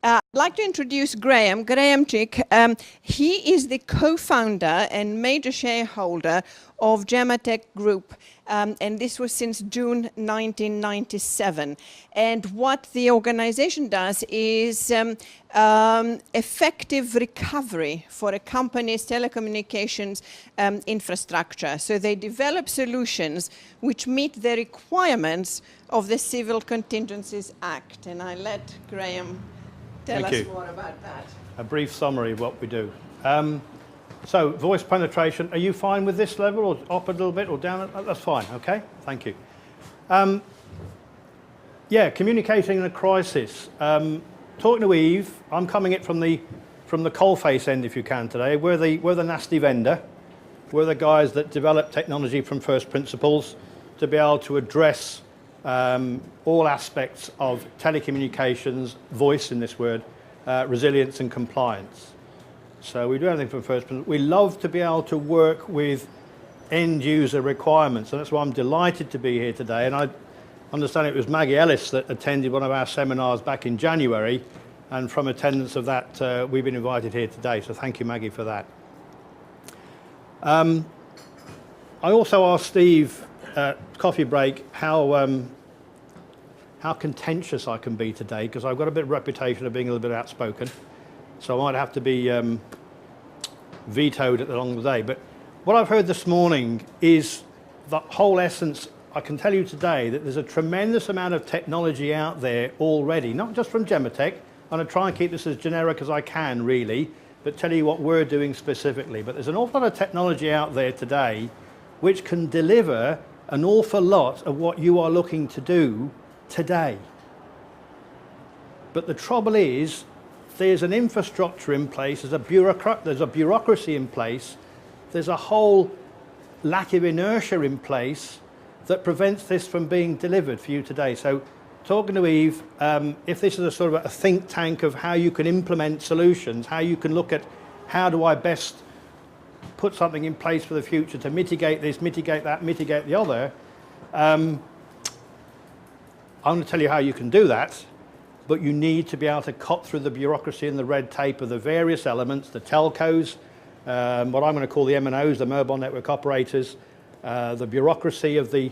I'd like to introduce Graham Chick. He is the co-founder and major shareholder of GemaTech Group, and this was since June 1997. And what the organization does is effective recovery for a company's telecommunications infrastructure. So they develop solutions which meet the requirements of the Civil Contingencies Act. And I let Graham tell us more about that. A brief summary of what we do. So, voice penetration, are you fine with this level, or up a little bit, or down? That's fine, okay? Thank you. Yeah, communicating in a crisis. Talking to Eve, I'm coming in from the coalface end, if you can, today. We're the nasty vendor. We're the guys that develop technology from first principles to be able to address all aspects of telecommunications, voice in this word, resilience and compliance. So we do everything from first principles. We love to be able to work with end user requirements, and that's why I'm delighted to be here today. And I understand it was Maggie Ellis that attended one of our seminars back in January, and from attendance of that, we've been invited here today. So thank you, Maggie, for that. I also asked Steve at coffee break how contentious I can be today, because I've got a bit of reputation of being a little bit outspoken, so I might have to be vetoed along the day. But what I've heard this morning is the whole essence. I can tell you today that there's a tremendous amount of technology out there already, not just from GemaTech. I'm going to try and keep this as generic as I can, really, but tell you what we're doing specifically. But there's an awful lot of technology out there today which can deliver an awful lot of what you are looking to do today. But the trouble is, there's an infrastructure in place, there's a bureaucracy in place, there's a whole lack of inertia in place that prevents this from being delivered for you today. So, talking to Eve, if this is a sort of a think tank of how you can implement solutions, how you can look at how do I best put something in place for the future to mitigate this, mitigate that, mitigate the other, I'm going to tell you how you can do that, but you need to be able to cut through the bureaucracy and the red tape of the various elements, the telcos, what I'm going to call the MNOs, the mobile network operators, the bureaucracy of the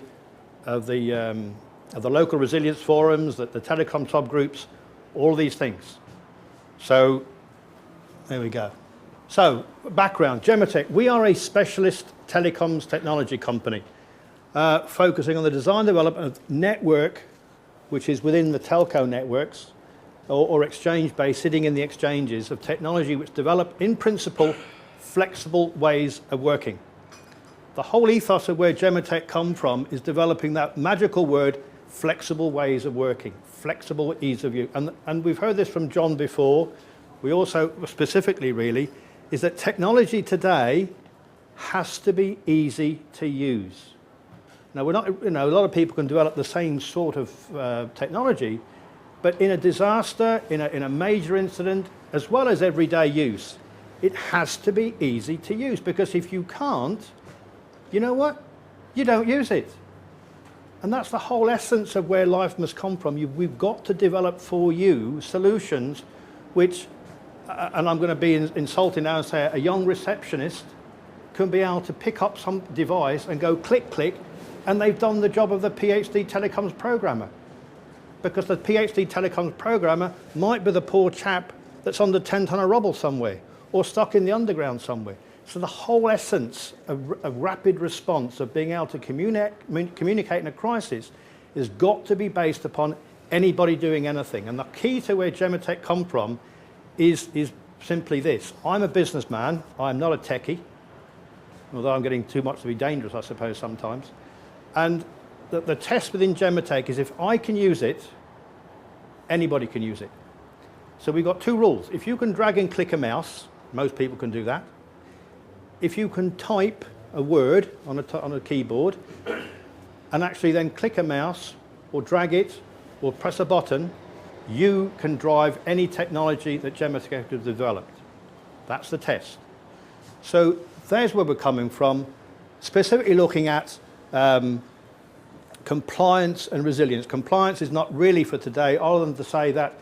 local resilience forums, the telecom subgroups, all these things. So there we go. So background, GemaTech, we are a specialist telecoms technology company focusing on the design and development of network which is within the telco networks or exchange-based, sitting in the exchanges of technology which develop, in principle, flexible ways of working. The whole ethos of where GemaTech come from is developing that magical word, flexible ways of working, flexible ease of use. And we've heard this from John before. We also, specifically really, is that technology today has to be easy to use. Now, we're not, a lot of people can develop the same sort of technology, but in a disaster, in a major incident, as well as everyday use, it has to be easy to use, because if you can't, you know what? You don't use it. And that's the whole essence of where life must come from. We've got to develop for you solutions which, and I'm going to be insulting now and say a young receptionist can be able to pick up some device and go click, click, and they've done the job of the PhD telecoms programmer. Because the PhD telecoms programmer might be the poor chap that's under 10 ton of rubble somewhere, or stuck in the underground somewhere. So the whole essence of rapid response, of being able to communicate in a crisis, has got to be based upon anybody doing anything. And the key to where GemaTech come from is simply this. I'm a businessman, I'm not a techie, although I'm getting too much to be dangerous, I suppose, sometimes. And the test within GemaTech is if I can use it, anybody can use it. So we've got two rules. If you can drag and click a mouse, most people can do that. If you can type a word on a keyboard and actually then click a mouse or drag it or press a button, you can drive any technology that GemaTech has developed. That's the test. So there's where we're coming from, specifically looking at compliance and resilience. Compliance is not really for today, other than to say that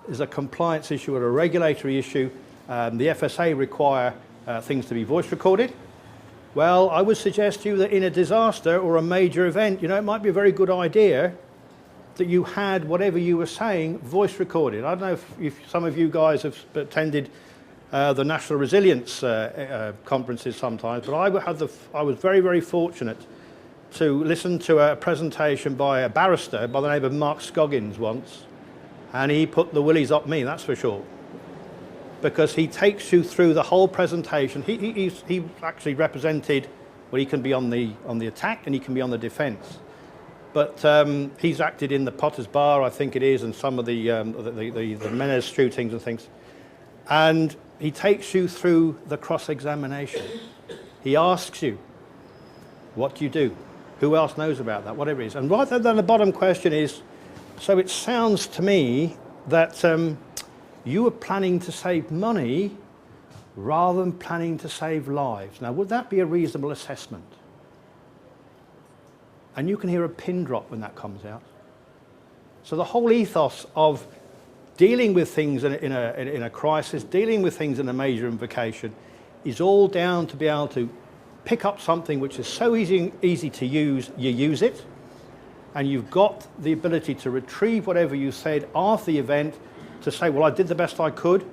is a compliance issue or a regulatory issue. The FSA require things to be voice recorded. Well, I would suggest to you that in a disaster or a major event, you know, it might be a very good idea that you had whatever you were saying voice recorded. I don't know if some of you guys have attended the National Resilience conferences sometimes, but I was very, very fortunate to listen to a presentation by a barrister by the name of Mark Scoggins once, and he put the willies up me, that's for sure, because he takes you through the whole presentation. He actually represented, well, he can be on the attack and he can be on the defence. But he's acted in the Potter's Bar, I think it is, and some of the Menez shootings and things. And he takes you through the cross-examination. He asks you, what do you do? Who else knows about that? Whatever it is. And right then the bottom question is, so it sounds to me that you were planning to save money rather than planning to save lives. Now, would that be a reasonable assessment? And you can hear a pin drop when that comes out. So the whole ethos of dealing with things in a crisis, dealing with things in a major invocation, is all down to be able to pick up something which is so easy to use, you use it, and you've got the ability to retrieve whatever you said after the event to say, well, I did the best I could,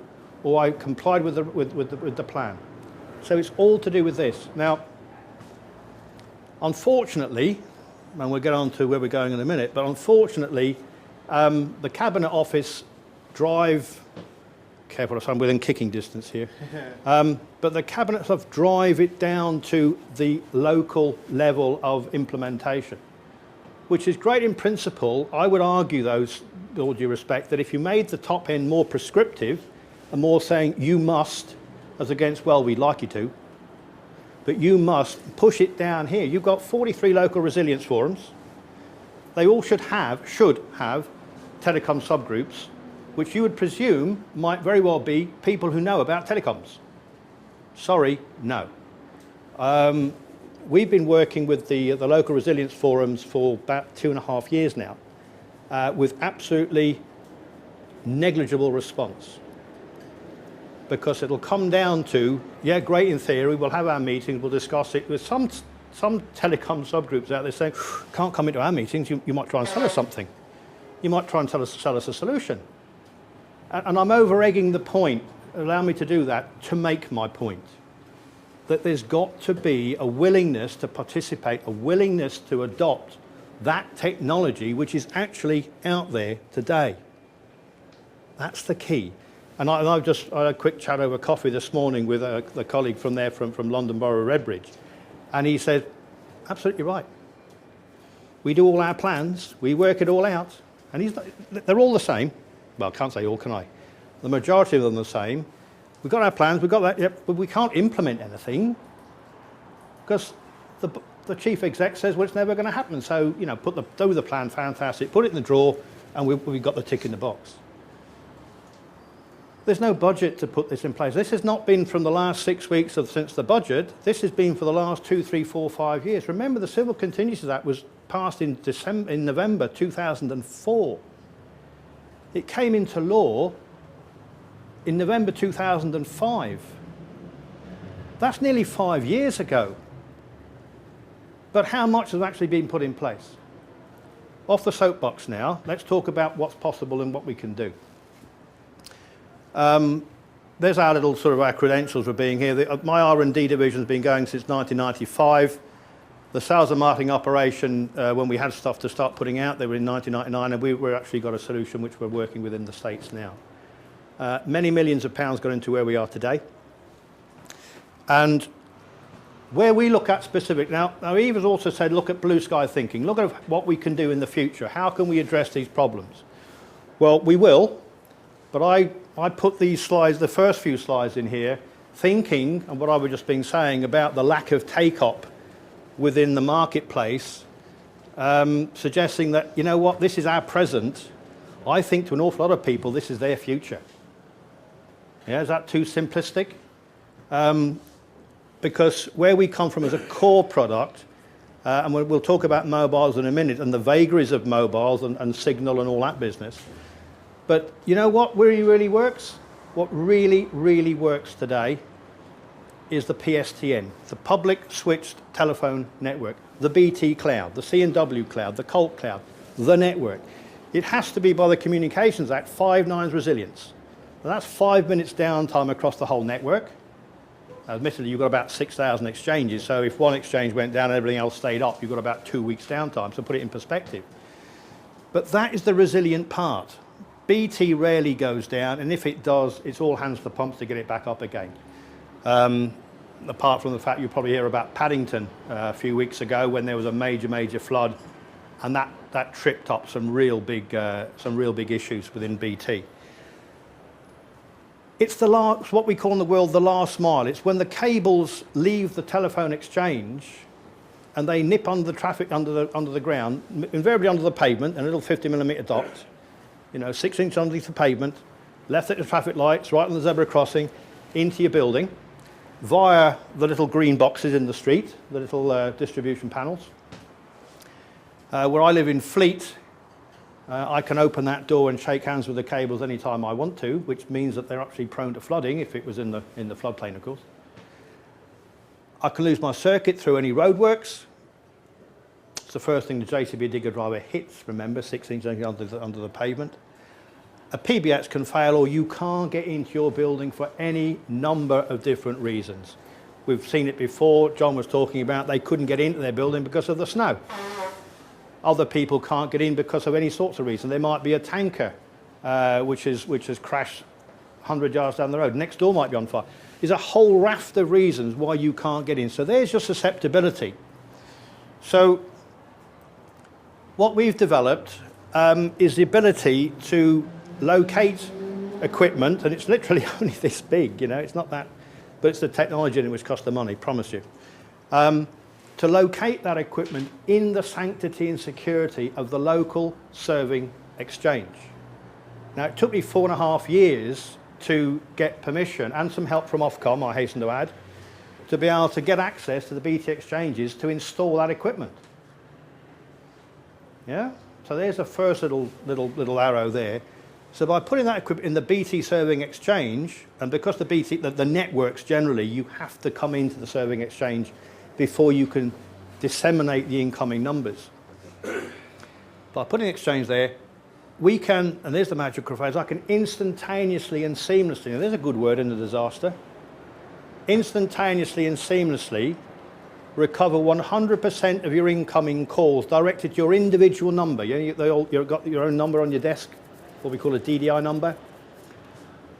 or I complied with the plan. So it's all to do with this. Now, unfortunately, and we'll get on to where we're going in a minute, but unfortunately, the Cabinet Office drive, careful if I'm within kicking distance here, but the Cabinet Office drive it down to the local level of implementation, which is great in principle. I would argue, though, with all due respect, that if you made the top end more prescriptive and more saying you must, as against, well, we'd like you to, but you must push it down here. You've got 43 local resilience forums. They all should have telecom subgroups, which you would presume might very well be people who know about telecoms. Sorry, no. We've been working with the local resilience forums for about 2.5 years now, with absolutely negligible response. Because it'll come down to, yeah, great in theory, we'll have our meetings, we'll discuss it. With some telecom subgroups out there saying, can't come into our meetings, you might try and sell us something. You might try and sell us a solution. And I'm over-egging the point, allow me to do that, to make my point. That there's got to be a willingness to participate, a willingness to adopt that technology which is actually out there today. That's the key. And I had a quick chat over coffee this morning with a colleague from there, from London Borough Redbridge, and he said, absolutely right. We do all our plans, we work it all out, and they're all the same. Well, I can't say all, can I? The majority of them are the same. We've got our plans, we've got that, yep, but we can't implement anything because the chief exec says, well, it's never going to happen. So, you know, do the plan, fantastic, put it in the drawer, and we've got the tick in the box. There's no budget to put this in place. This has not been from the last 6 weeks since the budget. This has been for the last 2, 3, 4, 5 years. Remember, the Civil Contingencies Act was passed in November 2004. It came into law in November 2005. That's nearly 5 years ago. But how much has actually been put in place? Off the soapbox now, let's talk about what's possible and what we can do. There's our little sort of our credentials for being here. My R&D division's been going since 1995. The sales and marketing operation, when we had stuff to start putting out, they were in 1999, and we've actually got a solution which we're working with in the States now. Many millions of pounds got into where we are today. And where we look at specific, now Eve has also said, look at blue sky thinking. Look at what we can do in the future. How can we address these problems? Well, we will, but I put these slides, the first few slides in here, thinking, and what I was just been saying about the lack of take-up within the marketplace, suggesting that, you know what, this is our present. I think to an awful lot of people, this is their future. Yeah, is that too simplistic? Because where we come from as a core product, and we'll talk about mobiles in a minute and the vagaries of mobiles and signal and all that business, But you know what really works? What really works today is the PSTN, the Public Switched Telephone Network, the BT Cloud, the C&W Cloud, the Colt Cloud, the network. It has to be, by the Communications Act, 5 nines resilience. And that's 5 minutes downtime across the whole network. Admittedly, you've got about 6,000 exchanges, so if one exchange went down and everything else stayed up, you've got about 2 weeks downtime, so put it in perspective. But that is the resilient part. BT rarely goes down, and if it does, it's all hands to the pumps to get it back up again. Apart from the fact you probably hear about Paddington a few weeks ago when there was a major flood, and that tripped up some real big issues within BT. It's what we call in the world the last mile. It's when the cables leave the telephone exchange and they nip under the traffic under the ground, invariably under the pavement, a little 50mm dot, 6 inches underneath the pavement, left at the traffic lights, right on the zebra crossing, into your building, via the little green boxes in the street, the little distribution panels. Where I live in Fleet, I can open that door and shake hands with the cables anytime I want to, which means that they're actually prone to flooding, if it was in the floodplain, of course. I can lose my circuit through any roadworks. It's the first thing the JCB digger driver hits, remember, 6 inches under the pavement. A PBX can fail, or you can't get into your building for any number of different reasons. We've seen it before. John was talking about they couldn't get into their building because of the snow. Other people can't get in because of any sorts of reason. There might be a tanker which has crashed 100 yards down the road. Next door might be on fire. There's a whole raft of reasons why you can't get in. So there's your susceptibility. So what we've developed is the ability to locate equipment, and it's literally only this big, it's not that, but it's the technology in it which costs the money, promise you. To locate that equipment in the sanctity and security of the local serving exchange. Now, it took me 4.5 years to get permission, and some help from Ofcom, I hasten to add, to be able to get access to the BT exchanges to install that equipment. Yeah? So there's the first little arrow there. So by putting that equipment in the BT serving exchange, and because the networks generally, you have to come into the serving exchange before you can disseminate the incoming numbers. By putting the exchange there, we can, and there's the magical phrase, I can instantaneously and seamlessly, and there's a good word in the disaster, instantaneously and seamlessly recover 100% of your incoming calls directed to your individual number. You've got your own number on your desk, what we call a DDI number.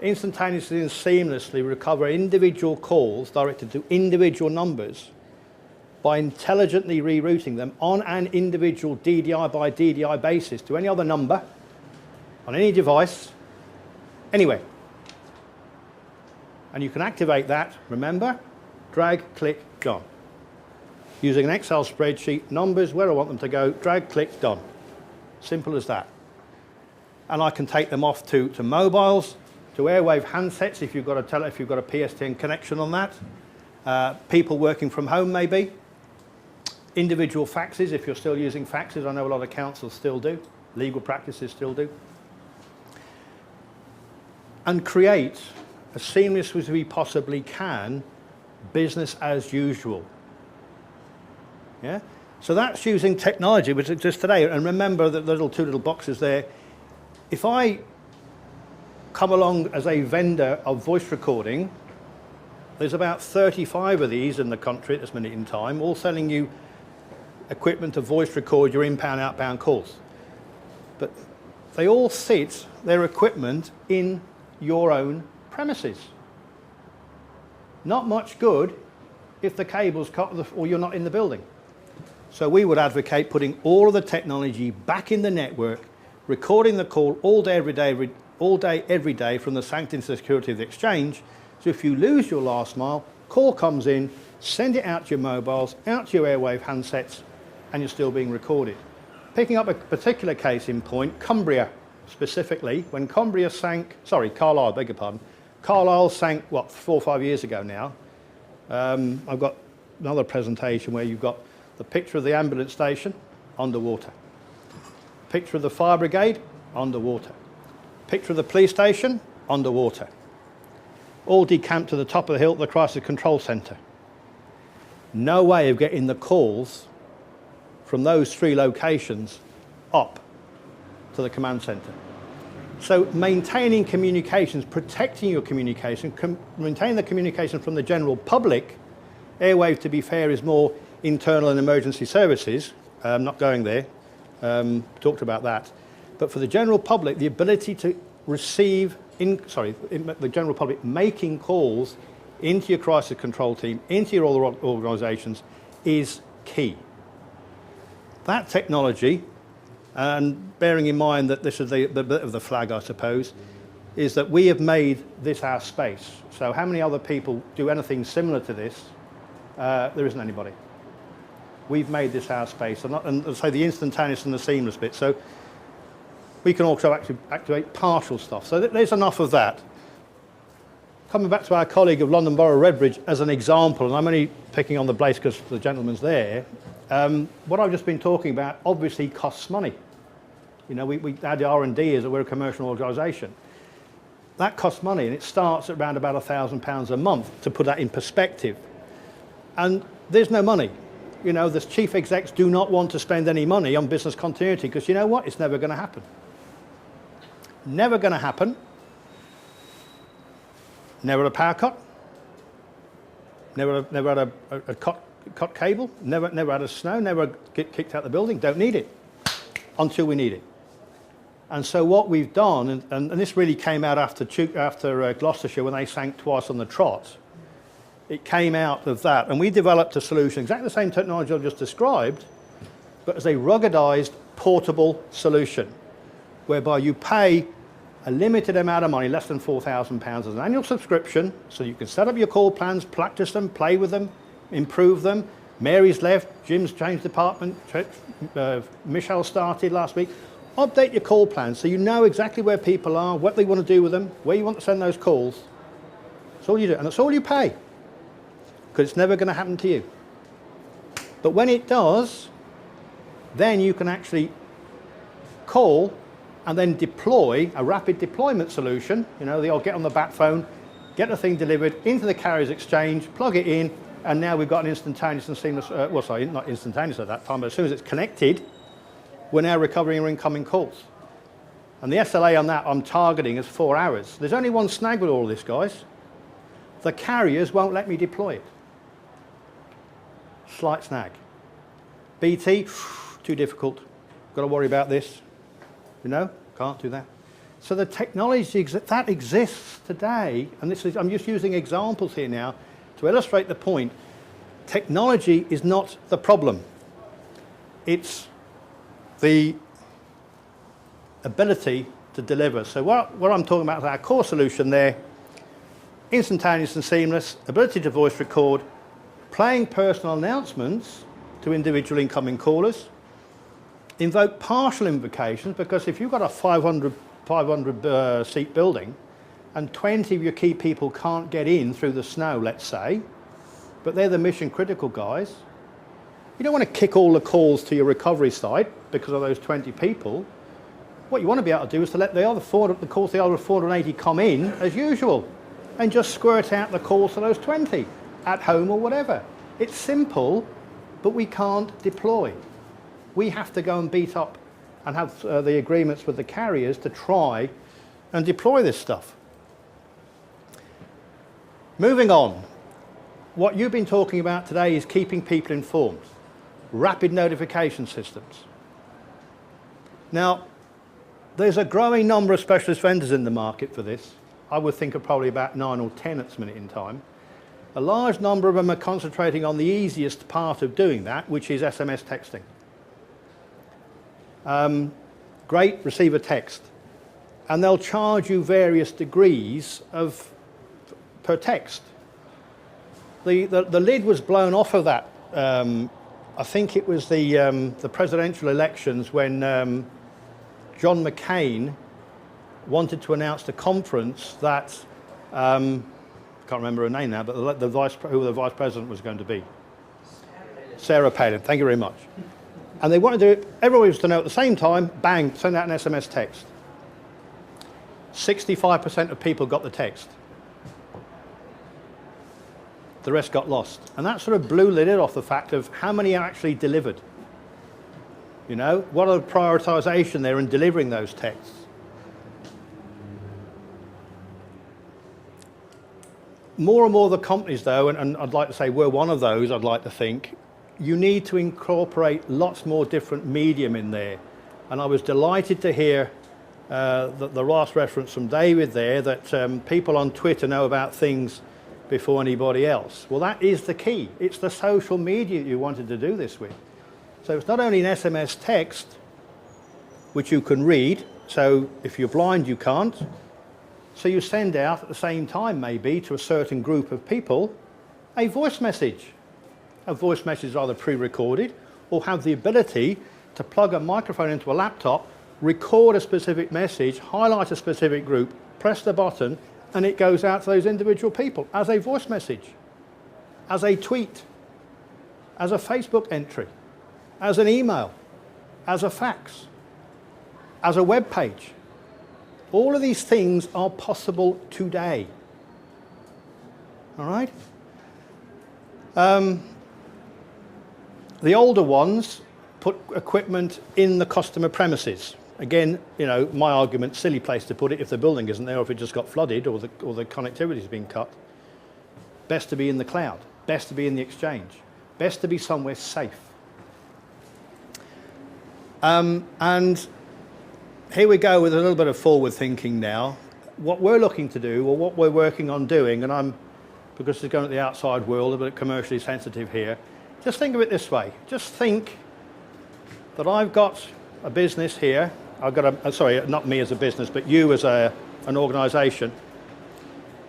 Instantaneously and seamlessly recover individual calls directed to individual numbers by intelligently rerouting them on an individual DDI by DDI basis to any other number, on any device, anywhere. And you can activate that, remember, drag, click, done. Using an Excel spreadsheet, numbers, where I want them to go, drag, click, done. Simple as that. And I can take them off to mobiles, to airwave handsets if you've got a PSTN connection on that. People working from home maybe. Individual faxes, if you're still using faxes. I know a lot of councils still do. Legal practices still do. And create, as seamless as we possibly can, business as usual. Yeah? So that's using technology, which is just today. And remember that the two little boxes there. If I come along as a vendor of voice recording, there's about 35 of these in the country at this minute in time, all selling you equipment to voice record your inbound, outbound calls. But they all sit, their equipment, in your own premises. Not much good if the cable's cut or you're not in the building. So we would advocate putting all of the technology back in the network, recording the call all day, every day from the sanctity and security of the exchange. So if you lose your last mile, call comes in, send it out to your mobiles, out to your airwave handsets, and you're still being recorded. Picking up a particular case in point, Cumbria specifically, when Carlisle, beg your pardon, Carlisle sank, 4 or 5 years ago now. I've got another presentation where you've got the picture of the ambulance station, underwater. Picture of the fire brigade, underwater. Picture of the police station, underwater. All decamped to the top of the hill, the crisis control centre. No way of getting the calls from those 3 locations up to the command centre. So maintaining communications, protecting your communication, maintaining the communication from the general public. Airwave, to be fair, is more internal and emergency services. I'm not going there, talked about that. But for the general public, the ability to receive, the general public making calls into your crisis control team, into your other organisations, is key. That technology, and bearing in mind that this is the bit of the flag, I suppose, is that we have made this our space. So how many other people do anything similar to this? There isn't anybody. We've made this our space, and so the instantaneous and the seamless bit. So we can also activate partial stuff. So there's enough of that. Coming back to our colleague of London Borough Redbridge as an example, and I'm only picking on the Blaze because the gentleman's there, what I've just been talking about obviously costs money. You know, we add R&D as we're a commercial organisation. That costs money, and it starts at around about £1,000 a month, to put that in perspective. And there's no money. You know, the chief execs do not want to spend any money on business continuity because you know what? It's never going to happen. Never going to happen. Never had a power cut. Never had a cut cable. Never had a snow. Never get kicked out the building. Don't need it until we need it. And so what we've done, and this really came out after Gloucestershire when they sank twice on the trot. It came out of that, and we developed a solution, exactly the same technology I've just described, but as a ruggedized, portable solution, whereby you pay a limited amount of money, less than £4,000 as an annual subscription, so you can set up your call plans, practice them, play with them, improve them. Mary's left, Jim's changed department, Michelle started last week. Update your call plans so you know exactly where people are, what they want to do with them, where you want to send those calls. That's all you do, and that's all you pay, because it's never going to happen to you. But when it does, then you can actually call and then deploy a rapid deployment solution. You know, they'll get on the bat phone, get the thing delivered into the carrier's exchange, plug it in, and now we've got an instantaneous and seamless, well, sorry, not instantaneous at that time, but as soon as it's connected, we're now recovering our incoming calls. And the SLA on that I'm targeting is 4 hours. There's only one snag with all this, guys. The carriers won't let me deploy it. Slight snag. BT, too difficult. Got to worry about this. You know, can't do that. So the technology that exists today, and this is, I'm just using examples here now to illustrate the point. Technology is not the problem. It's the ability to deliver. So what I'm talking about is our core solution there, instantaneous and seamless, ability to voice record, playing personal announcements to individual incoming callers, invoke partial invocations, because if you've got a 500 seat building and 20 of your key people can't get in through the snow, let's say, but they're the mission critical guys, you don't want to kick all the calls to your recovery site because of those 20 people. What you want to be able to do is to let the other 480 come in as usual and just squirt out the calls to those 20 at home or whatever. It's simple, but we can't deploy. We have to go and beat up and have the agreements with the carriers to try and deploy this stuff. Moving on, what you've been talking about today is keeping people informed. Rapid notification systems. Now, there's a growing number of specialist vendors in the market for this. I would think of probably about 9 or 10 at this minute in time. A large number of them are concentrating on the easiest part of doing that, which is SMS texting. Great, receive a text. And they'll charge you various degrees per text. The lid was blown off of that. I think it was the presidential elections when John McCain wanted to announce to conference that, I can't remember her name now, but who the vice president was going to be. Sarah Palin, thank you very much. And they wanted to, everybody was to know at the same time, bang, send out an SMS text. 65% of people got the text. The rest got lost. And that sort of blew the lid off the fact of how many are actually delivered. You know, what are the prioritization there in delivering those texts? More and more of the companies, though, and I'd like to say we're one of those, I'd like to think, you need to incorporate lots more different medium in there. And I was delighted to hear the last reference from David there, that people on Twitter know about things before anybody else. Well, that is the key. It's the social media you wanted to do this with. So it's not only an SMS text, which you can read, so if you're blind you can't, so you send out at the same time maybe to a certain group of people a voice message. A voice message is either pre-recorded or have the ability to plug a microphone into a laptop, record a specific message, highlight a specific group, press the button, and it goes out to those individual people as a voice message, as a tweet, as a Facebook entry, as an email, as a fax, as a web page. All of these things are possible today. All right? The older ones put equipment in the customer premises. Again, you know, my argument, silly place to put it if the building isn't there, or if it just got flooded, or the connectivity's been cut. Best to be in the cloud. Best to be in the exchange. Best to be somewhere safe. And here we go with a little bit of forward thinking now. What we're looking to do, or what we're working on doing, and because it's going to the outside world, a bit commercially sensitive here, just think of it this way. Just think that I've got a business here. I've got sorry, not me as a business, but you as an organisation.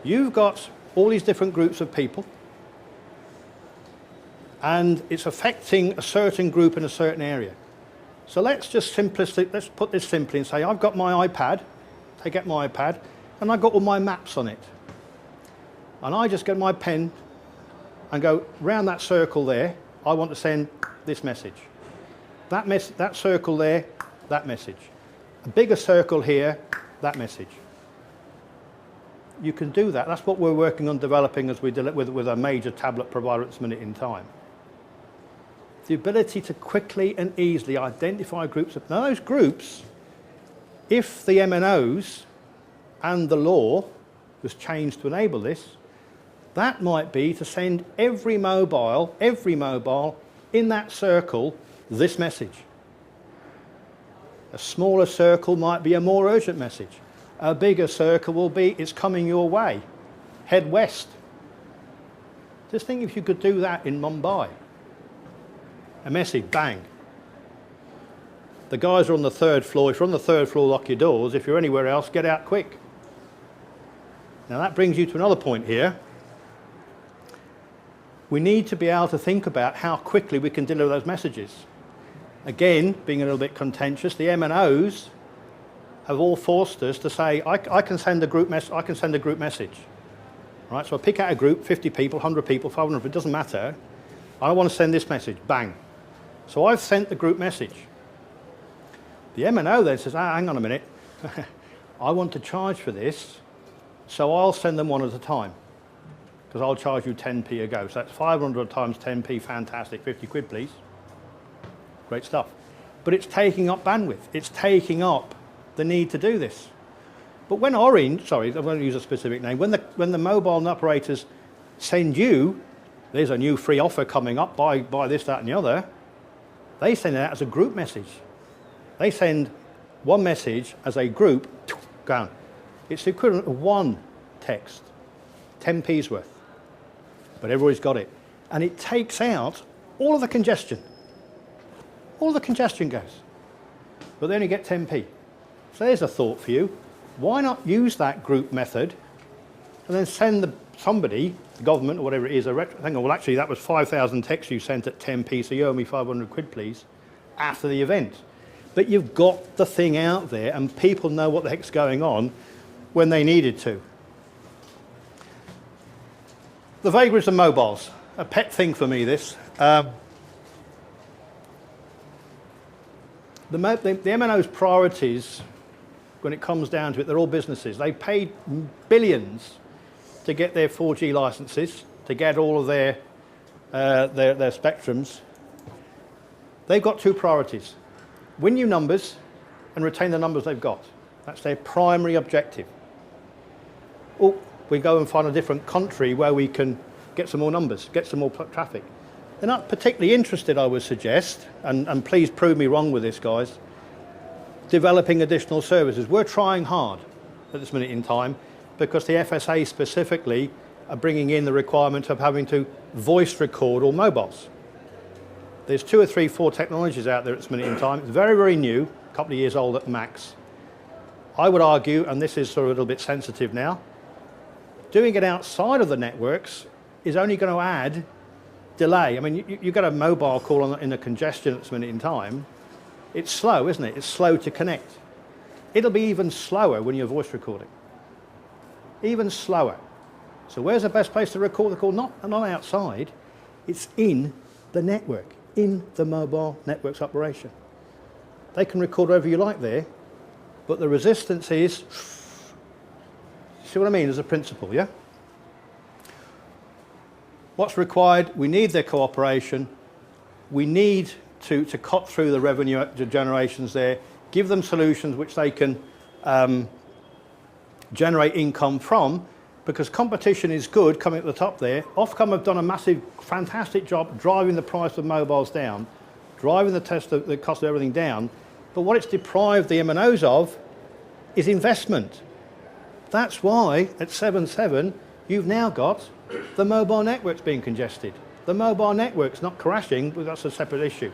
You've got all these different groups of people, and it's affecting a certain group in a certain area. So let's put this simply and say I've got my iPad, take out my iPad, and I've got all my maps on it. And I just get my pen and go round that circle there, I want to send this message. That circle there, that message. A bigger circle here, that message. You can do that. That's what we're working on developing as we with a major tablet provider at this minute in time. The ability to quickly and easily identify groups. Now those groups, if the MNOs and the law was changed to enable this, that might be to send every mobile in that circle this message. A smaller circle might be a more urgent message. A bigger circle will be, it's coming your way. Head west. Just think if you could do that in Mumbai. A message, bang. The guys are on the 3rd floor. If you're on the 3rd floor, lock your doors. If you're anywhere else, get out quick. Now that brings you to another point here. We need to be able to think about how quickly we can deliver those messages. Again, being a little bit contentious, the MNOs have all forced us to say, I can send a group message. Right? So I pick out a group, 50 people, 100 people, 500, it doesn't matter. I want to send this message, bang. So I've sent the group message. The MNO then says, hang on a minute, I want to charge for this, so I'll send them one at a time, because I'll charge you 10p a go. So that's 500 times 10p, fantastic, 50 quid please. Great stuff. But it's taking up bandwidth. It's taking up the need to do this. But when Orange, sorry, I'm going to use a specific name, when the mobile operators send you, there's a new free offer coming up, buy this, that and the other, they send it out as a group message. They send one message as a group, down. It's the equivalent of one text, 10p's worth. But everybody's got it. And it takes out all of the congestion. All of the congestion goes. But they only get 10p. So there's a thought for you. Why not use that group method and then send somebody, the government or whatever it is, hang on, well actually that was 5,000 texts you sent at 10p, so you owe me 500 quid please, after the event. But you've got the thing out there and people know what the heck's going on when they needed to. The vagaries of mobiles, a pet thing for me this. The MNO's priorities when it comes down to it, they're all businesses. They paid billions to get their 4G licenses, to get all of their spectrums. They've got two priorities: win new numbers and retain the numbers they've got. That's their primary objective. Or we go and find a different country where we can get some more numbers, get some more traffic. They're not particularly interested, I would suggest, and please prove me wrong with this, guys, developing additional services. We're trying hard at this minute in time because the FSA specifically are bringing in the requirement of having to voice record all mobiles. There's 2 or 3, 4 technologies out there at this minute in time. It's very, very new, a couple of years old at max. I would argue, and this is sort of a little bit sensitive now, doing it outside of the networks is only going to add delay. I mean, you get a mobile call in the congestion at this minute in time. It's slow, isn't it? It's slow to connect. It'll be even slower when you're voice recording. Even slower. So where's the best place to record the call? Not outside. It's in the network, in the mobile network's operation. They can record wherever you like there, but the resistance is, see what I mean, as a principle, yeah? What's required? We need their cooperation. We need to cut through the revenue generations there, give them solutions which they can generate income from, because competition is good coming at the top there. Ofcom have done a massive, fantastic job driving the price of mobiles down, driving the cost of everything down, but what it's deprived the MNOs of is investment. That's why at 7.7 you've now got the mobile networks being congested. The mobile network's not crashing, but that's a separate issue.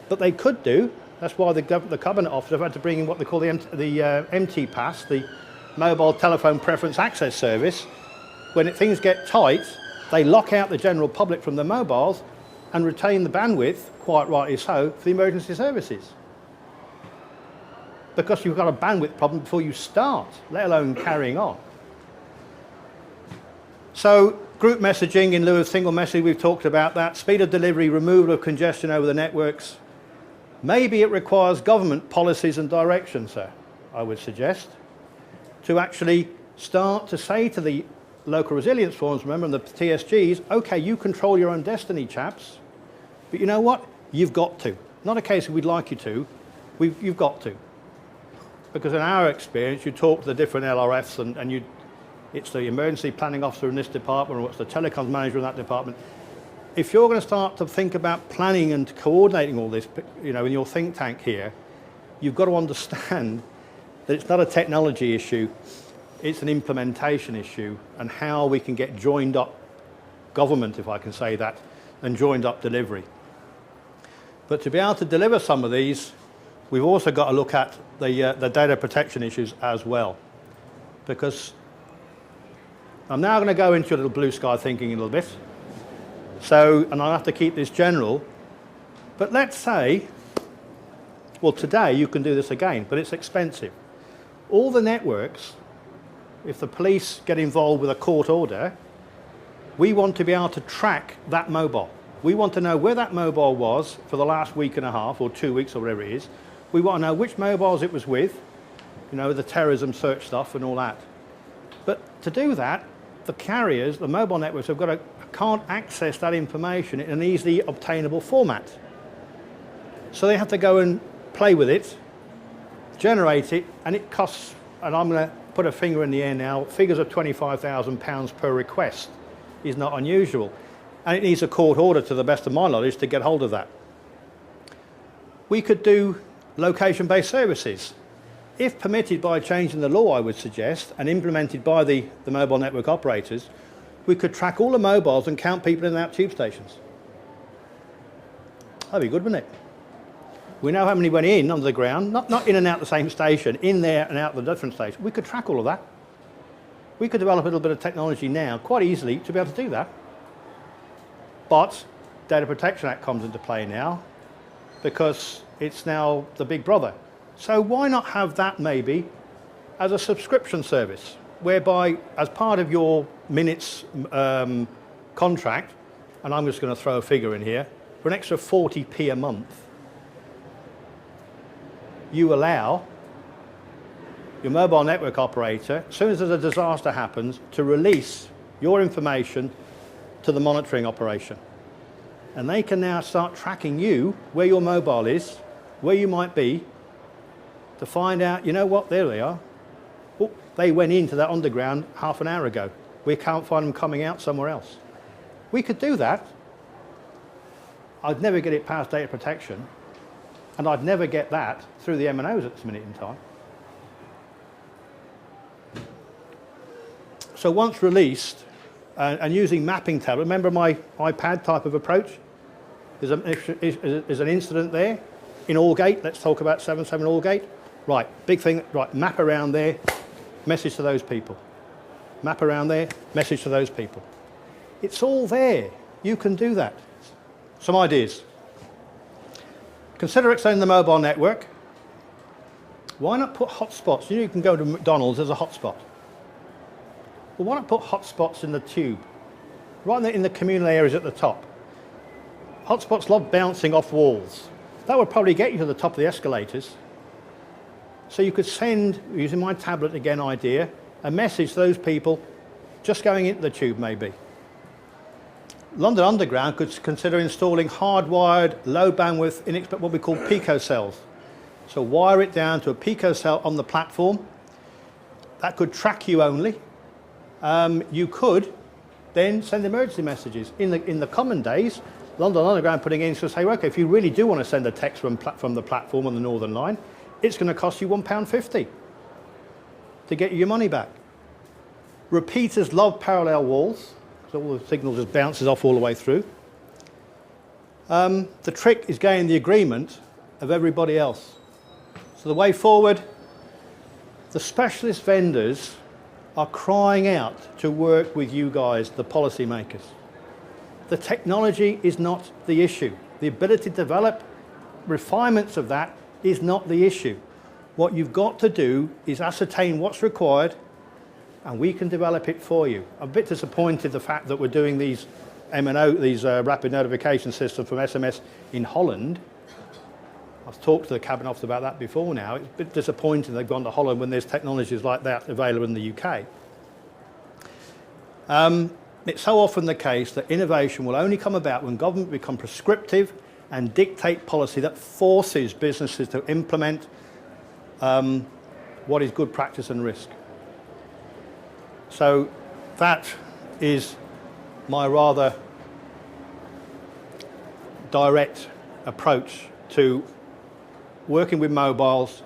But they could do. That's why the Cabinet Office have had to bring in what they call the MT Pass, the Mobile Telephone Preference Access Service. When things get tight, they lock out the general public from the mobiles and retain the bandwidth, quite rightly so, for the emergency services. Because you've got a bandwidth problem before you start, let alone carrying on. So group messaging in lieu of single message, we've talked about that. Speed of delivery, removal of congestion over the networks. Maybe it requires government policies and direction, sir, I would suggest, to actually start to say to the local resilience forums, remember, and the TSGs, okay, you control your own destiny, chaps, but you know what? You've got to. Not a case of we'd like you to, you've got to. Because in our experience, you talk to the different LRFs and it's the emergency planning officer in this department or it's the telecoms manager in that department. If you're going to start to think about planning and coordinating all this, you know, in your think tank here, you've got to understand that it's not a technology issue, it's an implementation issue, and how we can get joined up government, if I can say that, and joined up delivery. But to be able to deliver some of these, we've also got to look at the data protection issues as well. Because I'm now going to go into a little blue sky thinking a little bit. So, and I'll have to keep this general, but let's say, well, today you can do this again, but it's expensive. All the networks, if the police get involved with a court order, we want to be able to track that mobile. We want to know where that mobile was for the last week and a half or 2 weeks or whatever it is. We want to know which mobiles it was with, you know, the terrorism search stuff and all that. But to do that, the carriers, the mobile networks, can't access that information in an easily obtainable format. So they have to go and play with it, generate it, and it costs, and I'm going to put a finger in the air now, figures of £25,000 per request is not unusual. And it needs a court order, to the best of my knowledge, to get hold of that. We could do location-based services. If permitted by changing the law, I would suggest, and implemented by the mobile network operators, we could track all the mobiles and count people in and out tube stations. That'd be good, wouldn't it? We know how many went in under the ground, not in and out the same station, in there and out the different stations. We could track all of that. We could develop a little bit of technology now, quite easily, to be able to do that. But Data Protection Act comes into play now, because it's now the big brother. So why not have that maybe as a subscription service, whereby as part of your minutes contract, and I'm just going to throw a figure in here, for an extra 40p a month, you allow your mobile network operator, as soon as there's a disaster happens, to release your information to the monitoring operation. And they can now start tracking you, where your mobile is, where you might be, to find out, you know what, there they are. Oh, they went into that underground half an hour ago. We can't find them coming out somewhere else. We could do that. I'd never get it past data protection, and I'd never get that through the MNOs at this minute in time. So once released, and using mapping tab, remember my iPad type of approach? There's an incident there in Allgate. Let's talk about 77 Allgate. Right, big thing, right, map around there, message to those people. Map around there, message to those people. It's all there. You can do that. Some ideas. Consider extending the mobile network. Why not put hotspots? You can go to McDonald's, there's a hotspot. Well, why not put hotspots in the tube? Right in the communal areas at the top. Hotspots love bouncing off walls. That would probably get you to the top of the escalators. So you could send, using my tablet again idea, a message to those people just going into the tube maybe. London Underground could consider installing hardwired, low bandwidth, what we call pico cells. So wire it down to a pico cell on the platform. That could track you only. You could then send emergency messages. In the common days, London Underground putting in to say, okay, if you really do want to send a text from the platform on the Northern Line, it's going to cost you £1.50 to get you your money back. Repeaters love parallel walls, so all the signal just bounces off all the way through. The trick is getting the agreement of everybody else. So the way forward, the specialist vendors are crying out to work with you guys, the policymakers. The technology is not the issue. The ability to develop refinements of that is not the issue. What you've got to do is ascertain what's required, and we can develop it for you. I'm a bit disappointed the fact that we're doing these MNO, these rapid notification systems from SMS in Holland. I've talked to the Cabinet Office about that before now. It's a bit disappointing they've gone to Holland when there's technologies like that available in the UK. It's so often the case that innovation will only come about when government become prescriptive and dictate policy that forces businesses to implement what is good practice and risk. So that is my rather direct approach to working with mobiles.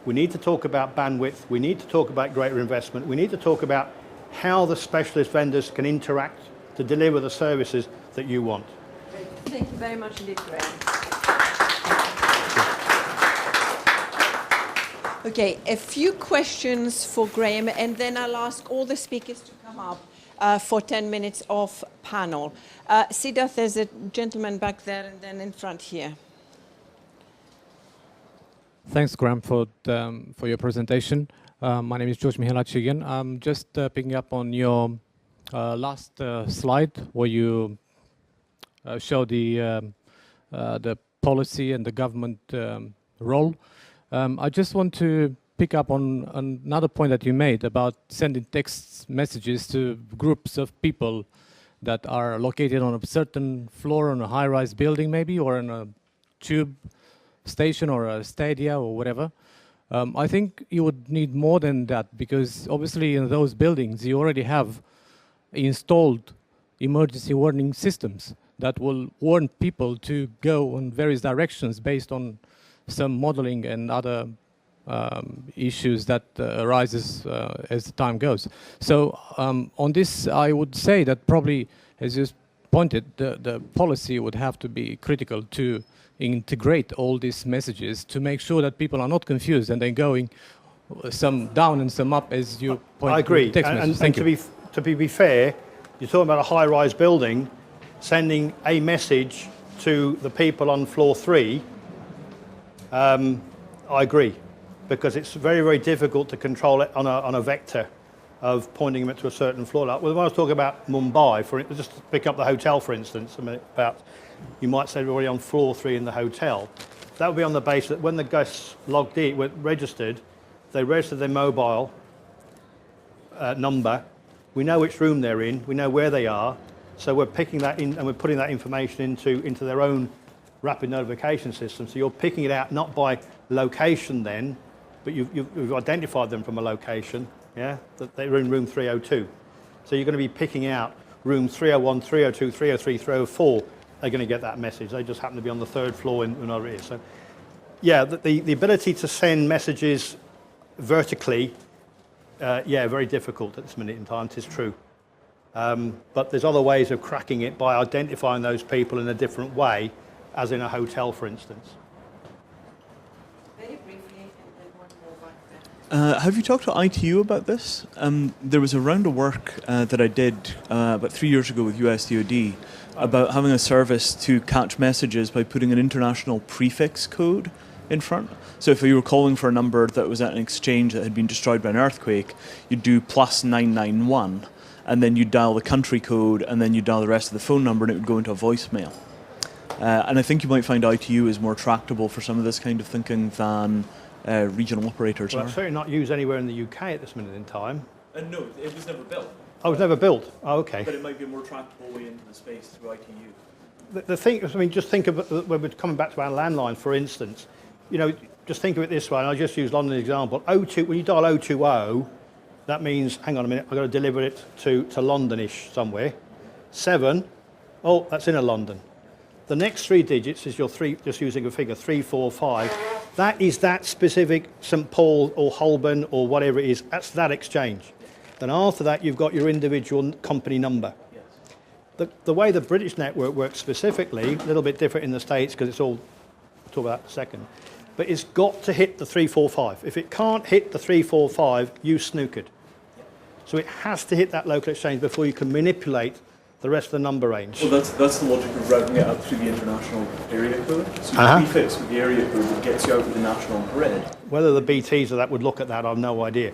We need to talk about bandwidth. We need to talk about greater investment. We need to talk about how the specialist vendors can interact to deliver the services that you want. Thank you very much indeed, Graham. Okay, a few questions for Graham, and then I'll ask all the speakers to come up for 10 minutes of panel. Siddharth, there's a gentleman back there, and then in front here. Thanks, Graham, for your presentation. My name is George Mihalachi again. I'm just picking up on your last slide where you show the policy and the government role. I just want to pick up on another point that you made about sending text messages to groups of people that are located on a certain floor on a high-rise building maybe, or in a tube station or a stadia or whatever. I think you would need more than that, because obviously in those buildings you already have installed emergency warning systems that will warn people to go in various directions based on some modeling and other issues that arises as the time goes. So on this, I would say that probably, as you pointed, the policy would have to be critical to integrate all these messages to make sure that people are not confused and then going some down and some up, as you pointed. I agree. Text messages. And to be fair, you're talking about a high-rise building sending a message to the people on floor 3. I agree, because it's very, very difficult to control it on a vector of pointing them to a certain floor. Like, when I was talking about Mumbai, just to pick up the hotel, for instance, you might say everybody on floor 3 in the hotel. That would be on the basis that when the guests logged in, registered, they register their mobile number. We know which room they're in. We know where they are. So we're picking that in and we're putting that information into their own rapid notification system. So you're picking it out not by location then, but you've identified them from a location, yeah, that they're in room 302. So you're going to be picking out room 301, 302, 303, 304. They're going to get that message. They just happen to be on the third floor in wherever it is. So yeah, the ability to send messages vertically, yeah, very difficult at this minute in time, 'tis true. But there's other ways of cracking it by identifying those people in a different way, as in a hotel, for instance. Very briefly, and then one more back there. Have you talked to ITU about this? There was a round of work that I did about 3 years ago with US DoD about having a service to catch messages by putting an international prefix code in front. So if you were calling for a number that was at an exchange that had been destroyed by an earthquake, you'd do +991, and then you'd dial the country code, and then you'd dial the rest of the phone number, and it would go into a voicemail. And I think you might find ITU is more tractable for some of this kind of thinking than regional operators Well, are. it's certainly not used anywhere in the UK at this minute in time. No, it was never built. Oh, it was never built. Oh, okay. But it might be a more tractable way into the space through ITU. The thing, I mean, just think of when we're coming back to our landline, for instance. You know, just think of it this way, and I'll just use London as an example. 02, when you dial 020, that means, hang on a minute, I've got to deliver it to London-ish somewhere. 7, oh, that's inner London. The next 3 digits is your three, just using a figure, 345. That is that specific St Paul or Holborn or whatever it is, that's that exchange. Then after that, you've got your individual company number. The way the British network works specifically, a little bit different in the States because it's all, we'll talk about that in a second, but it's got to hit the 345. If it can't hit the 345, you snookered. So it has to hit that local exchange before you can manipulate the rest of the number range. Well, that's the logic of routing it up through the international area code. So you prefix with the area code that gets you out with the national grid. Whether the BTs of that would look at that, I've no idea.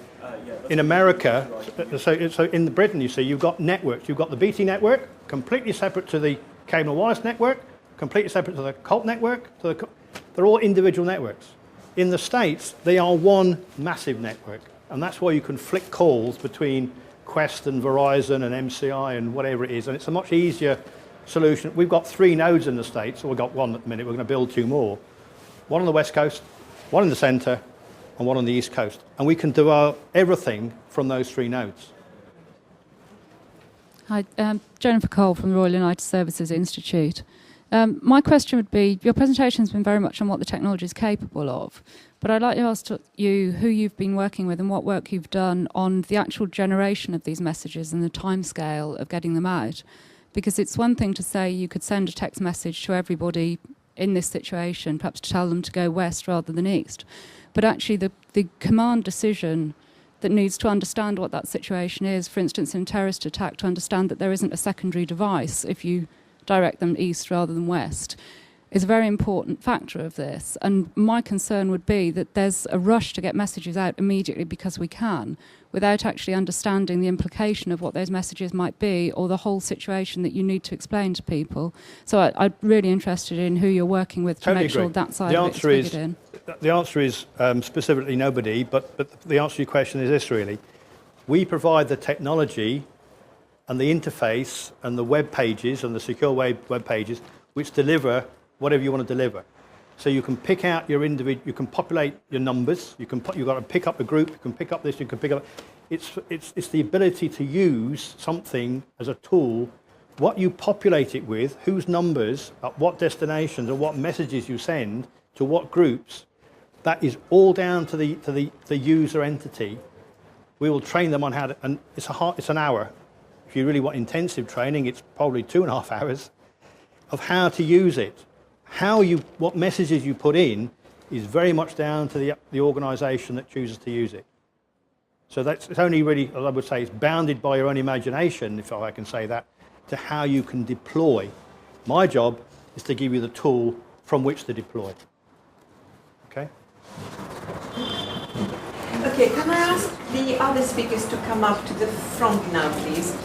In America, so in Britain, you see, you've got networks. You've got the BT network, completely separate to the cable and wireless network, completely separate to the Colt network. They're all individual networks. In the States, they are one massive network, and that's why you can flick calls between Quest and Verizon and MCI and whatever it is, and it's a much easier solution. We've got 3 nodes in the States, or we've got 1 at the minute, we're going to build 2 more. 1 on the West Coast, 1 in the centre, and 1 on the East Coast. And we can do everything from those 3 nodes. Hi, Jennifer Cole from the Royal United Services Institute. My question would be, your presentation has been very much on what the technology is capable of, but I'd like to ask you who you've been working with and what work you've done on the actual generation of these messages and the timescale of getting them out. Because it's one thing to say you could send a text message to everybody in this situation, perhaps to tell them to go west rather than east. But actually the command decision that needs to understand what that situation is, for instance, in a terrorist attack, to understand that there isn't a secondary device if you direct them east rather than west, is a very important factor of this. And my concern would be that there's a rush to get messages out immediately because we can, without actually understanding the implication of what those messages might be or the whole situation that you need to explain to people. So I'm really interested in who you're working with to make sure that side of it is figured in. The answer is specifically nobody, but the answer to your question is this really. We provide the technology and the interface and the web pages and the secure web pages which deliver whatever you want to deliver. So you can pick out your individual, you can populate your numbers, you've got to pick up a group, you can pick up this, you can pick up... It's the ability to use something as a tool, what you populate it with, whose numbers, at what destinations, and what messages you send to what groups. That is all down to the user entity. We will train them on how to, and it's an hour. If you really want intensive training, it's probably 2.5 hours of how to use it. What messages you put in is very much down to the organisation that chooses to use it. So it's only really, I would say, it's bounded by your own imagination, if I can say that, to how you can deploy. My job is to give you the tool from which to deploy. Okay? Okay, can I ask the other speakers to come up to the front now, please?